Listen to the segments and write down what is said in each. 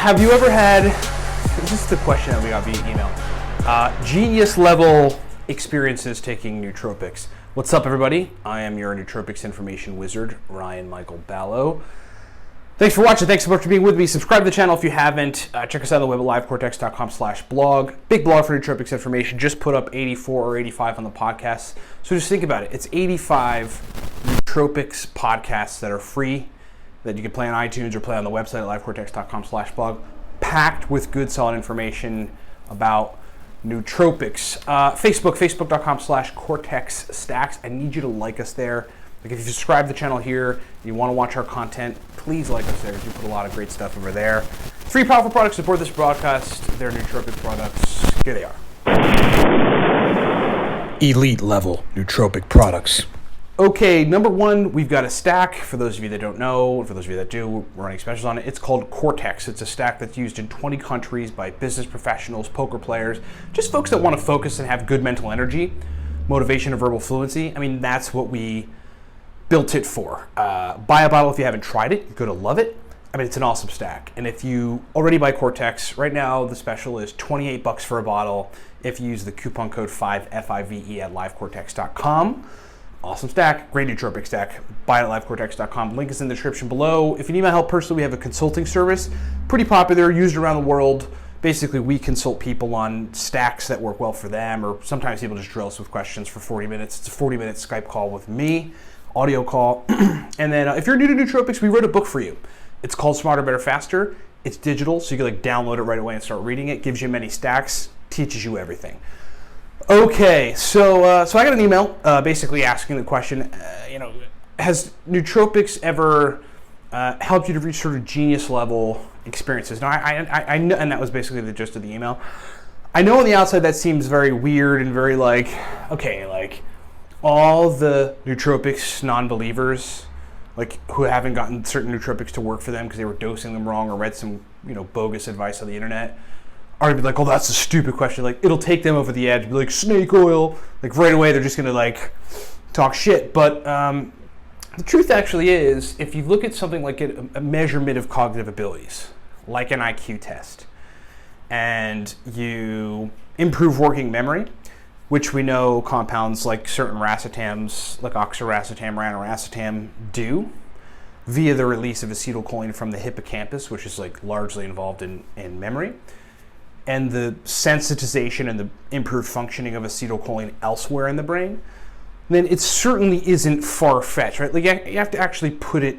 Have you ever had, this is the question that we got via email, genius level experiences taking nootropics? What's up, everybody? I am your nootropics information wizard, Ryan Michael Ballo. Thanks for watching. Thanks so much for being with me. Subscribe to the channel if you haven't. Check us out on the web at livecortex.com/blog. Big blog for nootropics information. Just put up 84 or 85 on the podcast. So just think about it. It's 85 nootropics podcasts that are free, that you can play on iTunes or play on the website at livecortex.com/blog, packed with good, solid information about nootropics. Facebook.com/cortexstacks. I need you to like us there. Like, if you subscribe to the channel here, and you want to watch our content, please like us there. We put a lot of great stuff over there. Free powerful products support this broadcast. They're nootropic products. Here they are. Elite level nootropic products. Okay, number one, we've got a stack. For those of you that don't know, for those of you that do, we're running specials on it. It's called Cortex. It's a stack that's used in 20 countries by business professionals, poker players, just folks that want to focus and have good mental energy, motivation, and verbal fluency. I mean, that's what we built it for. Buy a bottle if you haven't tried it. You're going to love it. I mean, it's an awesome stack. And if you already buy Cortex, right now the special is $28 for a bottle if you use the coupon code 5 FIVE at livecortex.com. Awesome stack, great nootropic stack. Buy it at livecortex.com. Link is in the description below. If you need my help personally, we have a consulting service. Pretty popular, used around the world. Basically, we consult people on stacks that work well for them, or sometimes people just drill us with questions for 40 minutes. It's a 40-minute Skype call with me, audio call. And then if you're new to nootropics, we wrote a book for you. It's called Smarter, Better, Faster. It's digital, so you can like download it right away and start reading it. Gives you many stacks, teaches you everything. Okay, so I got an email basically asking the question, has nootropics ever helped you to reach sort of genius level experiences? Now, I know, and that was basically the gist of the email. I know on the outside that seems very weird and very like, okay, like all the nootropics non-believers, like who haven't gotten certain nootropics to work for them because they were dosing them wrong or read some, bogus advice on the internet, are gonna be like, oh, that's a stupid question. Like, it'll take them over the edge, be like, snake oil. Like, right away, they're just gonna like talk shit. But the truth actually is, if you look at something like a measurement of cognitive abilities, like an IQ test, and you improve working memory, which we know compounds like certain racetams, like oxiracetam, ranoracetam, do, via the release of acetylcholine from the hippocampus, which is like largely involved in memory, and the sensitization and the improved functioning of acetylcholine elsewhere in the brain, then it certainly isn't far-fetched, right? Like, you have to actually put it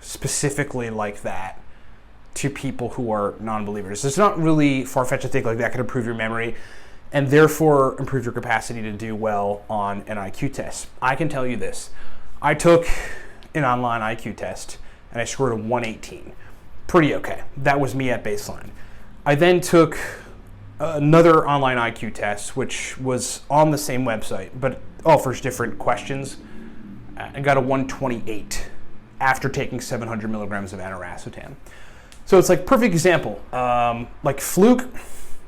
specifically like that to people who are non-believers. It's not really far-fetched to think like that could improve your memory and therefore improve your capacity to do well on an IQ test. I can tell you this. I took an online IQ test and I scored a 118. Pretty okay. That was me at baseline. I then took another online IQ test, which was on the same website, but offers different questions, and got a 128 after taking 700 milligrams of ranoracetam. So it's like perfect example. Like fluke,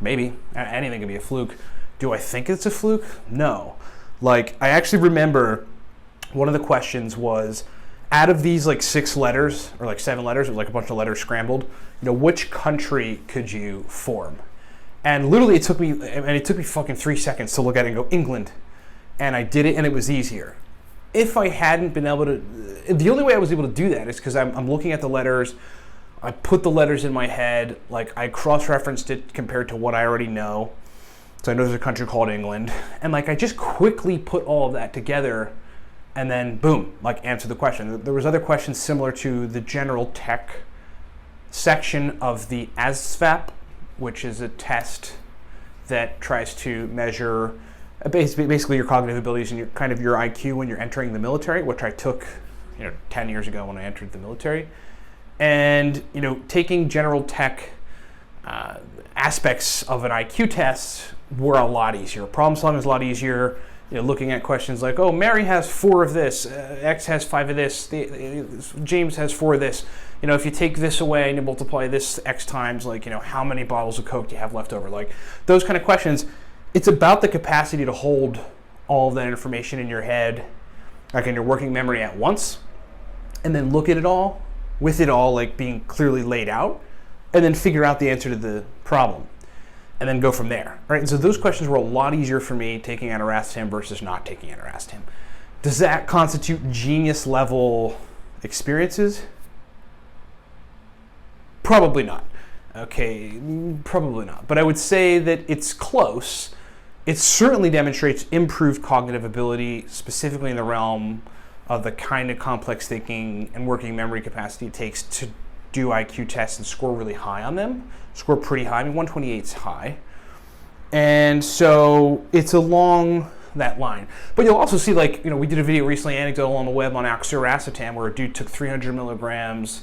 maybe. Anything can be a fluke. Do I think it's a fluke? No. Like, I actually remember one of the questions was, out of these like 6 letters, or like 7 letters, it was like a bunch of letters scrambled, which country could you form? And literally it took me fucking 3 seconds to look at it and go, England. And I did it, and it was easier. If I hadn't been able to, the only way I was able to do that is because I'm looking at the letters, I put the letters in my head, like I cross-referenced it compared to what I already know. So I know there's a country called England. And like I just quickly put all of that together and then boom, like answer the question. There was other questions similar to the general tech section of the ASVAB, which is a test that tries to measure basically your cognitive abilities and your kind of your IQ when you're entering the military, which I took 10 years ago when I entered the military. And taking general tech aspects of an IQ test were a lot easier. Problem solving is a lot easier. Looking at questions like, oh, Mary has 4 of this, X has 5 of this, James has 4 of this. If you take this away and you multiply this X times, like, how many bottles of Coke do you have left over? Like, those kind of questions. It's about the capacity to hold all of that information in your head, like in your working memory at once, and then look at it all, with it all like being clearly laid out, and then figure out the answer to the problem, and then go from there, right? And so those questions were a lot easier for me taking aniracetam versus not taking aniracetam. Does that constitute genius level experiences? Probably not. Okay, probably not. But I would say that it's close. It certainly demonstrates improved cognitive ability, specifically in the realm of the kind of complex thinking and working memory capacity it takes to do IQ tests and score really high on them. Score pretty high. I mean, 128 is high. And so it's along that line. But you'll also see, like, we did a video recently, anecdotal on the web, on oxiracetam, where a dude took 300 milligrams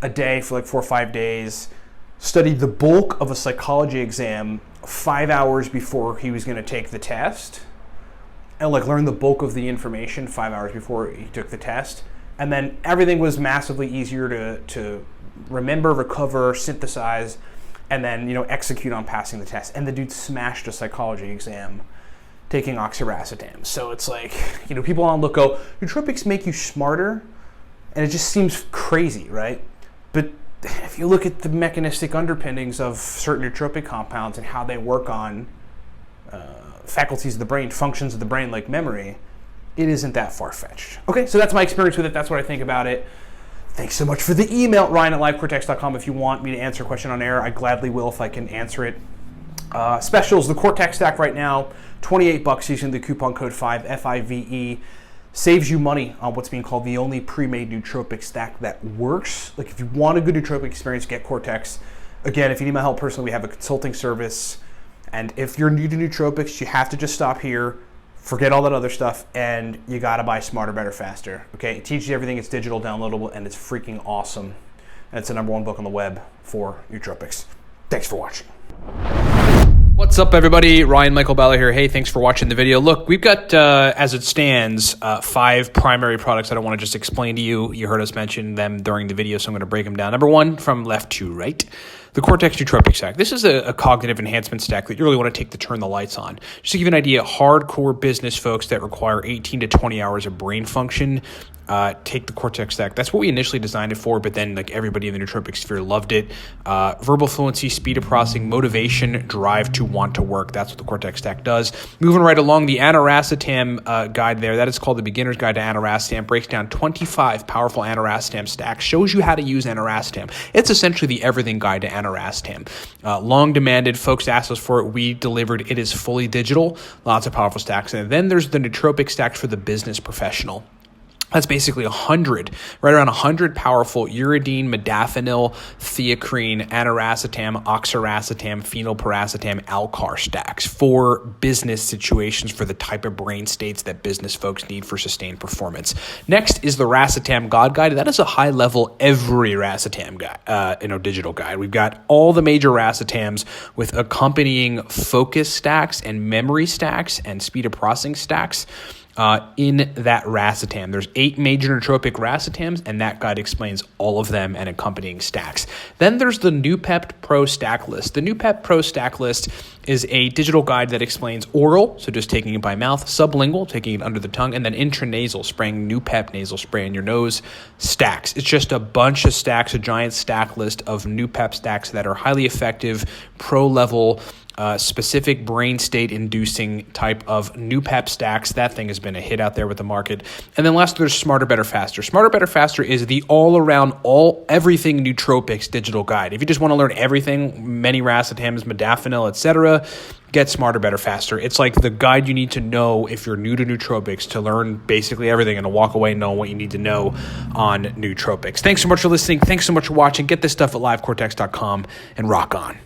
a day for like 4 or 5 days, studied the bulk of a psychology exam 5 hours before he was going to take the test, and like learned the bulk of the information 5 hours before he took the test. And then everything was massively easier to remember, recover, synthesize, and then execute on passing the test. And the dude smashed a psychology exam taking oxiracetam. So it's like, people on look go, nootropics make you smarter, and it just seems crazy, right? But if you look at the mechanistic underpinnings of certain nootropic compounds and how they work on faculties of the brain, functions of the brain like memory, it isn't that far-fetched. Okay, so that's my experience with it. That's what I think about it. Thanks so much for the email, Ryan@livecortex.com. If you want me to answer a question on air, I gladly will if I can answer it. Specials, the Cortex stack right now, $28 using the coupon code 5, FIVE. Saves you money on what's being called the only pre-made nootropic stack that works. Like, if you want a good nootropic experience, get Cortex. Again, if you need my help personally, we have a consulting service. And if you're new to nootropics, you have to just stop here, forget all that other stuff, and you gotta buy Smarter, Better, Faster. Okay, it teaches you everything. It's digital, downloadable, and it's freaking awesome. And it's the #1 book on the web for nootropics. Thanks for watching. What's up, everybody? Ryan Michael Balla here. Hey, thanks for watching the video. Look, we've got, as it stands, 5 primary products that I want to just explain to you. You heard us mention them during the video, so I'm going to break them down. Number 1, from left to right, the Cortex Nootropic Stack. This is a cognitive enhancement stack that you really want to take to turn the lights on. Just to give you an idea, hardcore business folks that require 18 to 20 hours of brain function, take the Cortex stack. That's what we initially designed it for, but then like everybody in the nootropic sphere loved it. Verbal fluency, speed of processing, motivation, drive to want to work. That's what the Cortex stack does. Moving right along, the aniracetam guide there, that is called the Beginner's Guide to Aniracetam, breaks down 25 powerful aniracetam stacks, shows you how to use aniracetam. It's essentially the everything guide to aniracetam. Long demanded, folks asked us for it, we delivered. It is fully digital, lots of powerful stacks. And then there's the nootropic stack for the business professional. That's basically 100, right around 100 powerful uridine, modafinil, theacrine, aniracetam, oxiracetam, phenylpiracetam, alcar stacks for business situations, for the type of brain states that business folks need for sustained performance. Next is the racetam God Guide. That is a high-level every racetam guide, digital guide. We've got all the major racetams with accompanying focus stacks and memory stacks and speed of processing stacks. In that racetam. There's 8 major nootropic racetams, and that guide explains all of them and accompanying stacks. Then there's the Noopept Pro Stack List. The Noopept Pro Stack List is a digital guide that explains oral, so just taking it by mouth, sublingual, taking it under the tongue, and then intranasal, spraying Noopept nasal spray in your nose, stacks. It's just a bunch of stacks, a giant stack list of Noopept stacks that are highly effective, pro-level, specific brain state inducing type of Noopept stacks. That thing has been a hit out there with the market. And then last, there's Smarter, Better, Faster. Smarter, Better, Faster is the all-around, everything nootropics digital guide. If you just want to learn everything, many racetams, modafinil, etc., get Smarter, Better, Faster. It's like the guide you need to know if you're new to nootropics, to learn basically everything and to walk away knowing what you need to know on nootropics. Thanks so much for listening. Thanks so much for watching. Get this stuff at livecortex.com and rock on.